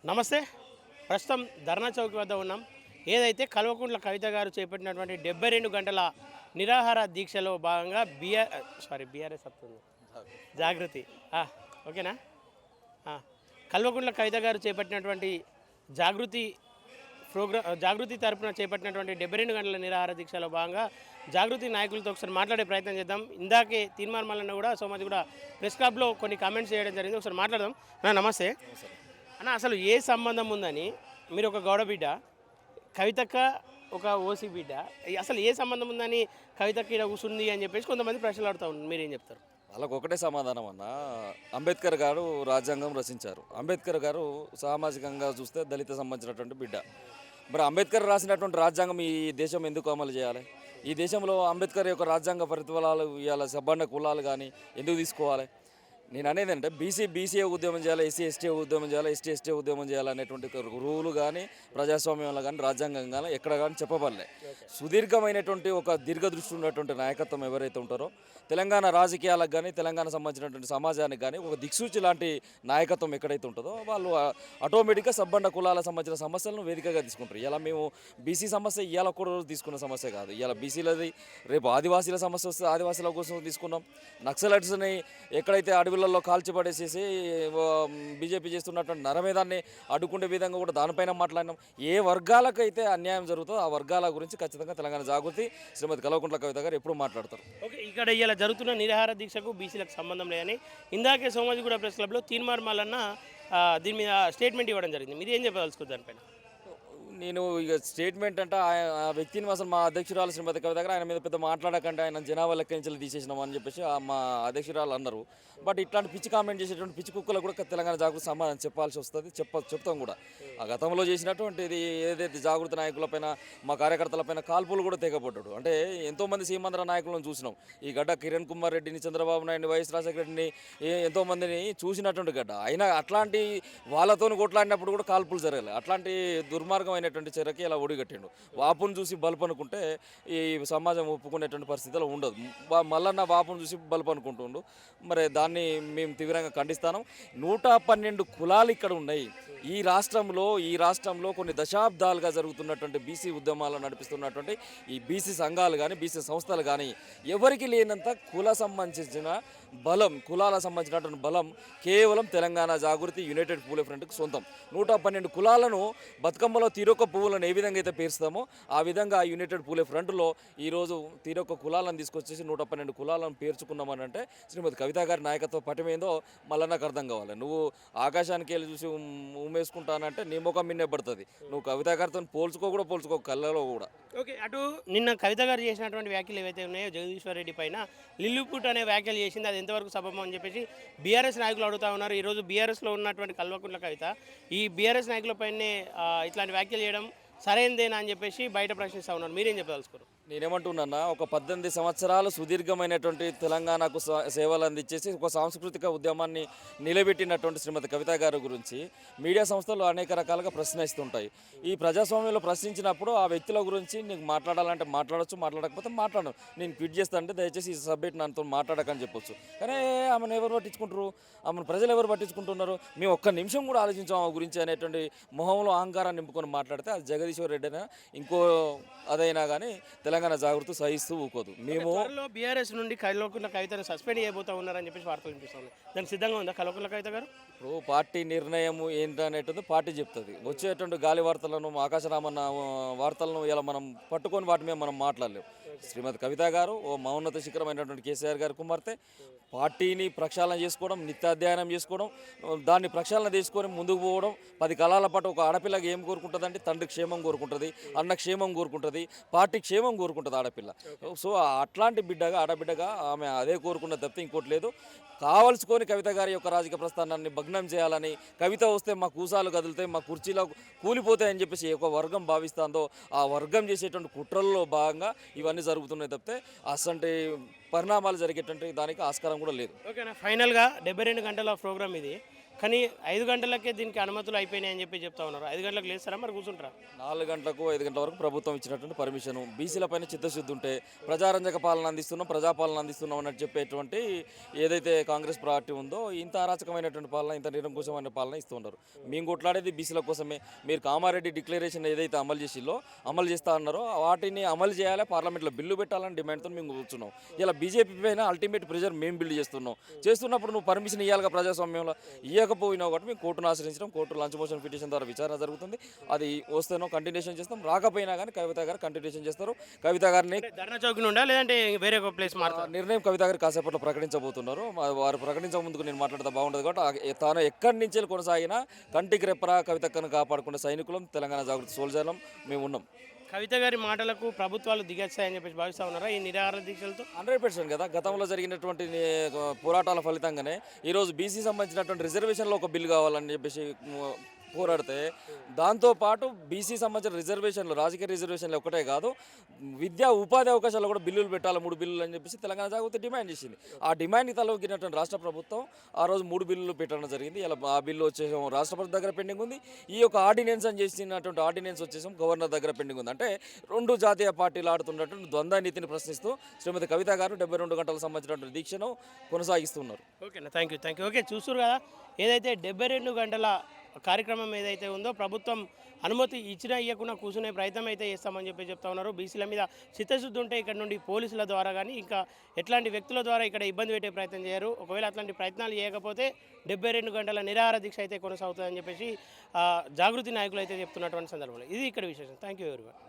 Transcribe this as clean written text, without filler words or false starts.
నమస్తే. ప్రస్తుతం ధర్నా చౌక్ వద్ద ఉన్నాం. ఏదైతే కల్వకుంట్ల కవిత గారు చేపట్టినటువంటి 72 గంటల నిరాహార దీక్షలో భాగంగా బీఆర్ఎస్ వస్తుంది జాగృతి. ఆ, ఓకేనా? ఆ, కల్వకుంట్ల కవిత గారు చేపట్టినటువంటి జాగృతి జాగృతి తరపున చేపట్టినటువంటి 72 గంటల నిరాహార దీక్షలో భాగంగా జాగృతి నాయకులతో ఒకసారి మాట్లాడే ప్రయత్నం చేద్దాం. ఇందాకే తీన్మార్ మల్లన్న కూడా సోమాజి కూడా ప్రెస్ క్లబ్లో కొన్ని కామెంట్స్ చేయడం జరిగింది. ఒకసారి మాట్లాడదాం. నమస్తే అన్న. అసలు ఏ సంబంధం ఉందని మీరు ఒక గౌడ బిడ్డ, కవితక్క ఒక ఓసీ బిడ్డ, అసలు ఏ సంబంధం ఉందని కవితక్క ఇక్కడ కూర్చుంది అని చెప్పేసి కొంతమంది ప్రశ్నలు అడుగుతా ఉన్నారు. మీరేం చెప్తారు? వాళ్ళకు ఒకటే సమాధానం అన్న. అంబేద్కర్ గారు రాజ్యాంగం రచించారు. అంబేద్కర్ గారు సామాజికంగా చూస్తే దళిత సంబంధించినటువంటి బిడ్డ. మరి అంబేద్కర్ రాసినటువంటి రాజ్యాంగం ఈ దేశం ఎందుకు అమలు చేయాలి? ఈ దేశంలో అంబేద్కర్ యొక్క రాజ్యాంగ ప్రతిఫలాలు ఇవాళ సబ్బండ కులాలు కానీ ఎందుకు తీసుకోవాలి? నేను అనేది అంటే బీసీఏ ఉద్యమం చేయాలి, ఎస్సీ ఉద్యమం చేయాలి, ఎస్టీ ఉద్యమం చేయాలనేటువంటి రూలు కానీ ప్రజాస్వామ్యంలో కానీ రాజ్యాంగం కానీ ఎక్కడ కానీ చెప్పబడలే. సుదీర్ఘమైనటువంటి ఒక దీర్ఘదృష్టి ఉన్నటువంటి నాయకత్వం ఎవరైతే ఉంటారో తెలంగాణ రాజకీయాలకు కానీ తెలంగాణ సంబంధించినటువంటి సమాజానికి కానీ ఒక దిక్సూచి లాంటి నాయకత్వం ఎక్కడైతే ఉంటుందో వాళ్ళు ఆటోమేటిక్గా సబ్బండ కులాలకు సంబంధించిన సమస్యలను వేదికగా తీసుకుంటారు. ఇలా మేము బీసీ సమస్య ఇవాళ ఒక్క రోజు తీసుకున్న సమస్య కాదు. ఇవాళ బీసీలది, రేపు ఆదివాసీల సమస్య వస్తే ఆదివాసీల కోసం తీసుకున్నాం. నక్సలైట్స్ని ఎక్కడైతే అడవులలో కాల్చిపడేసేసి బీజేపీ చేస్తున్నటువంటి నరమేధాన్ని అడ్డుకునే విధంగా కూడా దానిపైన మాట్లాడినాం. ఏ వర్గాలకైతే అన్యాయం జరుగుతుందో ఆ వర్గాల గురించి ఖచ్చితంగా తెలంగాణ జాగృతి శ్రీమతి కల్వకుంట్ల కవిత గారు ఎప్పుడు మాట్లాడతారు. ఓకే, ఇక్కడ ఇలా జరుగుతున్న నిరాహార దీక్షకు బీసీలకు సంబంధం లేదని ఇందాకే సోమాజిగూడ ప్రెస్ క్లబ్లో తీన్మార్ మల్లన్న దీని మీద స్టేట్మెంట్ ఇవ్వడం జరిగింది. మీరు ఏం చెప్పదలుచుకోవచ్చు దానిపైన? నేను ఇక స్టేట్మెంట్ అంటే ఆ వ్యక్తిని అసలు మా అధ్యక్షురాలు శ్రీమతి కవిత గారు ఆయన మీద పెద్ద మాట్లాడకంటే ఆయన జనాభా లెక్క నుంచి తీసేసినాం అని చెప్పేసి మా అధ్యక్షురాలు అన్నారు. బట్ ఇట్లాంటి పిచ్చి కామెంట్ చేసేటువంటి పిచ్చి కుక్కలకు కూడా తెలంగాణ జాగృతి సమాధానం చెప్పాల్సి వస్తుంది. చెప్తాం కూడా. ఆ గతంలో చేసినటువంటిది ఏదైతే జాగృతి నాయకులపైన మా కార్యకర్తలపైన కాల్పులు కూడా తెగబడ్డాడు. అంటే ఎంతోమంది సీమాంధ్ర నాయకులను చూసినాం. ఈ గడ్డ కిరణ్ కుమార్ రెడ్డిని, చంద్రబాబు నాయుడిని, వైఎస్ రాజశేఖర రెడ్డిని ఎంతోమందిని చూసినటువంటి గడ్డ. అయినా అట్లాంటి వాళ్ళతో కొట్లాడినప్పుడు కూడా కాల్పులు జరగలేదు. అట్లాంటి దుర్మార్గమైన చర్యకి ఇలా ఒడిగట్టిండు. వాపును చూసి బల్బు అనుకుంటే ఈ సమాజం ఒప్పుకునేటువంటి పరిస్థితిలో ఉండదు. మల్లన్న వాపును చూసి బల్బు అనుకుంటుండు. మరి దాన్ని మేము తీవ్రంగా ఖండిస్తాను. 112 కులాలు ఇక్కడ ఉన్నాయి. ఈ రాష్ట్రంలో కొన్ని దశాబ్దాలుగా జరుగుతున్నటువంటి బీసీ ఉద్యమాలను నడిపిస్తున్నటువంటి ఈ బీసీ సంఘాలు కానీ బీసీ సంస్థలు కానీ ఎవరికి లేనంత కుల సంబంధించిన బలం, కులాల సంబంధించినటువంటి బలం కేవలం తెలంగాణ జాగృతి యునైటెడ్ పూలే ఫ్రంట్కి సొంతం. 112 కులాలను బతుకమ్మలో తీరొక్క పువ్వులను ఏ విధంగా అయితే పేరుస్తామో ఆ విధంగా యునైటెడ్ పూలే ఫ్రంట్లో ఈరోజు తీరొక్క కులాలను తీసుకొచ్చేసి 112 కులాలను పేర్చుకున్నామని అంటే శ్రీమతి కవిత గారి నాయకత్వ పటమేందో మళ్ళీ నాకు అర్థం కావాలి. నువ్వు ఆకాశానికి వెళ్ళి చూసి ఉమ్మేసుకుంటానంటే నీ ముఖం మిన్నే పడుతుంది. నువ్వు కవిత గారితో పోల్చుకో కళ్ళలో కూడా. ఓకే, అటు నిన్న కవిత గారు చేసినటువంటి వ్యాఖ్యలు ఏవైతే ఉన్నాయో జగదీశ్వర్ రెడ్డి పైన లిల్లుపుట్ అనే వ్యాఖ్యలు చేసింది, అది ఎంతవరకు సబబం అని చెప్పేసి బీఆర్ఎస్ నాయకులు అడుగుతా ఉన్నారు. ఈరోజు బీఆర్ఎస్లో ఉన్నటువంటి కల్వకుంట్ల కవిత ఈ బీఆర్ఎస్ నాయకులపైనే ఇట్లాంటి వ్యాఖ్యలు చేయడం సరైనదేనా అని చెప్పేసి బయట ప్రశ్నిస్తూ ఉన్నారు. మీరేం చెప్పదలుచుకోరు? నేనేమంటున్నా, ఒక 18 సంవత్సరాలు సుదీర్ఘమైనటువంటి తెలంగాణకు సేవలు అందించేసి ఒక సాంస్కృతిక ఉద్యమాన్ని నిలబెట్టినటువంటి శ్రీమతి కవిత గారి గురించి మీడియా సంస్థలు అనేక రకాలుగా ప్రశ్నిస్తుంటాయి. ఈ ప్రజాస్వామ్యంలో ప్రశ్నించినప్పుడు ఆ వ్యక్తుల గురించి నీకు మాట్లాడాలంటే మాట్లాడచ్చు, మాట్లాడకపోతే మాట్లాడను. నేను ట్వీట్ చేస్తా అంటే దయచేసి ఈ సబ్జెక్ట్ నాతో మాట్లాడకని చెప్పొచ్చు. కానీ ఆమెను ఎవరు పట్టించుకుంటారు? ఆమెను ప్రజలు ఎవరు పట్టించుకుంటున్నారు? మేము ఒక్క నిమిషం కూడా ఆలోచించాం ఆమె గురించి అనేటువంటి మొహంలో అహంకారాన్ని నింపుకొని మాట్లాడితే అది జగదీశ్వర్ రెడ్డి అయినా ఇంకో అదైనా కానీ తెలంగాణ జాగృతి సహిస్తూ ఊకోదు. మేము బీఆర్ఎస్ నుండి కల్వకుంట్ల కవితను సస్పెండ్ చేయబోతా ఉన్నారని చెప్పేసి వార్తలు వినిపిస్తుంది. దానికి సిద్ధంగా ఉందా కల్వకుంట్ల కవిత గారు? ఇప్పుడు పార్టీ నిర్ణయం ఏంటనేది పార్టీ చెప్తుంది. వచ్చేటువంటి గాలి వార్తలను, ఆకాశరామన్న వార్తలను ఇలా మనం పట్టుకొని వాటి మీద మనం మాట్లాడలేము. శ్రీమతి కవిత గారు ఓ మౌన్నత శిఖరమైనటువంటి కేసీఆర్ గారి కుమార్తె. పార్టీని ప్రక్షాళన చేసుకోవడం, నిత్యాధ్యయనం చేసుకోవడం, దాన్ని ప్రక్షాళన తీసుకొని ముందుకు పోవడం. 10 కాలాల పాటు ఒక ఆడపిల్లకి ఏం కోరుకుంటుందంటే తండ్రి క్షేమం కోరుకుంటుంది, అన్న క్షేమం కోరుకుంటుంది, పార్టీ క్షేమం కోరుకుంటుంది ఆడపిల్ల. సో అట్లాంటి ఆడబిడ్డగా ఆమె అదే కోరుకున్న తప్పితే ఇంకోటి లేదు. కావలసుకొని కవిత గారి యొక్క రాజకీయ ప్రస్థానాన్ని భగ్నం చేయాలని, కవిత వస్తే మా కూసాలు కదులుతాయి, మా కుర్చీలో కూలిపోతాయని చెప్పేసి ఒక వర్గం భావిస్తుందో ఆ వర్గం చేసేటువంటి కుట్రల్లో భాగంగా ఇవన్నీ జరుగుతున్నాయి తప్పితే అసంటి పరిణామాలు జరిగేటువంటి దానికి ఆస్కారం కూడా లేదు. ఓకేనా? ఫైనల్గా 72 గంటల ప్రోగ్రామ్ ఇది. కానీ 5 గంటలకే దీనికి అనుమతులు అయిపోయినాయి అని చెప్పి చెప్తా ఉన్నారు. 5 గంటలకు లేస్తారా మరి కూర్చుంటారా? 4 గంటలకు 5 గంటల వరకు ప్రభుత్వం ఇచ్చినటువంటి పర్మిషన్. బీసీల పైన చిత్తశుద్ధి ఉంటే ప్రజారంజక పాలన అందిస్తున్నాం, ప్రజాపాలన అందిస్తున్నాం అన్నట్టు చెప్పేటువంటి ఏదైతే కాంగ్రెస్ పార్టీ ఉందో ఇంత అరాచకమైనటువంటి పాలన, ఇంత నిరంకుశమైన పాలన ఇస్తూ ఉన్నారు. మేము కొట్లాడేది బీసీల కోసమే. మీరు కామారెడ్డి డిక్లరేషన్ ఏదైతే అమలు చేస్తా అన్నారో వాటిని అమలు చేయాలి, పార్లమెంట్లో బిల్లు పెట్టాలని డిమాండ్తో మేము కూర్చున్నాం. ఇలా బీజేపీ పైన అల్టిమేట్ ప్రెజర్ మేము బిల్డ్ చేస్తున్నప్పుడు నువ్వు పర్మిషన్ ఇవ్వాలిగా ప్రజాస్వామ్యంలో. ఇవ్వకపోయినా ఒకటి మేము కోర్టును ఆశ్రయించడం, కోర్టు లంచ్ మోషన్ పిటిషన్ ద్వారా విచారణ జరుగుతుంది. అది వస్తేనో కంటిన్యూషన్ చేస్తాం, రాకపోయినా కానీ కవిత గారు కంటిన్యూషన్ చేస్తారు. కవిత గారిని ధర్నా చౌక్ నుండా లేదంటే వేరే ఒక ప్లేస్ మారుతారు? నిర్ణయం కవిత గారు కాసేపట్లో ప్రకటించబోతున్నారు. వారు ప్రకటించే ముందుకు నేను మాట్లాడితే బాగుంటుంది కాబట్టి తాను ఎక్కడి నుంచి కొనసాగినా కంటికి రెప్పరా కవితక్కను కాపాడుకునే సైనికులం, తెలంగాణ జాగృతి సోల్జర్లం మేము ఉన్నాం. కవిత గారి మాటలకు ప్రభుత్వాలు దిగొచ్చాయని చెప్పేసి భావిస్తా ఉన్నారా ఈ నిరాహార దీక్షలతో? 100% కదా. గతంలో జరిగినటువంటి పోరాటాల ఫలితంగానే ఈరోజు బీసీ సంబంధించినటువంటి రిజర్వేషన్లో ఒక బిల్లు కావాలని చెప్పేసి పోరాడితే, దాంతోపాటు బీసీ సంబంధించిన రిజర్వేషన్లు, రాజకీయ రిజర్వేషన్లు ఒకటే కాదు, విద్యా ఉపాధి అవకాశాలు కూడా బిల్లులు పెట్టాలి, 3 బిల్లులు అని చెప్పేసి తెలంగాణ జాగృతి డిమాండ్ చేసింది. ఆ డిమాండ్కి తలొగ్గినటువంటి రాష్ట్ర ప్రభుత్వం ఆ రోజు 3 బిల్లులు పెట్టడం జరిగింది. ఇలా ఆ బిల్లు వచ్చేసాం రాష్ట్రపతి దగ్గర పెండింగ్ ఉంది. ఈ యొక్క ఆర్డినెన్స్ అని చేసినటువంటి ఆర్డినెన్స్ వచ్చేసాం గవర్నర్ దగ్గర పెండింగ్ ఉంది. అంటే 2 జాతీయ పార్టీలు ఆడుతున్నటువంటి ద్వంద్వ నీతిని ప్రశ్నిస్తూ శ్రీమతి కవిత గారు 72 గంటలకు సంబంధించినటువంటి దీక్షను కొనసాగిస్తున్నారు. ఓకేనా, థ్యాంక్ యూ. ఓకే, చూస్తారు కదా ఏదైతే 72 గంటల కార్యక్రమం ఏదైతే ఉందో ప్రభుత్వం అనుమతి ఇచ్చినా ఇవ్వకుండా కూర్చునే ప్రయత్నం అయితే చేస్తామని చెప్పి చెప్తా ఉన్నారు. బీసీల మీద చిత్తశుద్ధి ఉంటే ఇక్కడ నుండి పోలీసుల ద్వారా కానీ ఇంకా ఎట్లాంటి వ్యక్తుల ద్వారా ఇక్కడ ఇబ్బంది పెట్టే ప్రయత్నం చేయరు. ఒకవేళ అట్లాంటి ప్రయత్నాలు చేయకపోతే 72 గంటల నిరాహార దీక్ష అయితే కొనసాగుతుందని చెప్పేసి జాగృతి నాయకులు అయితే చెప్తున్నటువంటి సందర్భంలో ఇది ఇక్కడ విశేషం. Thank you everyone.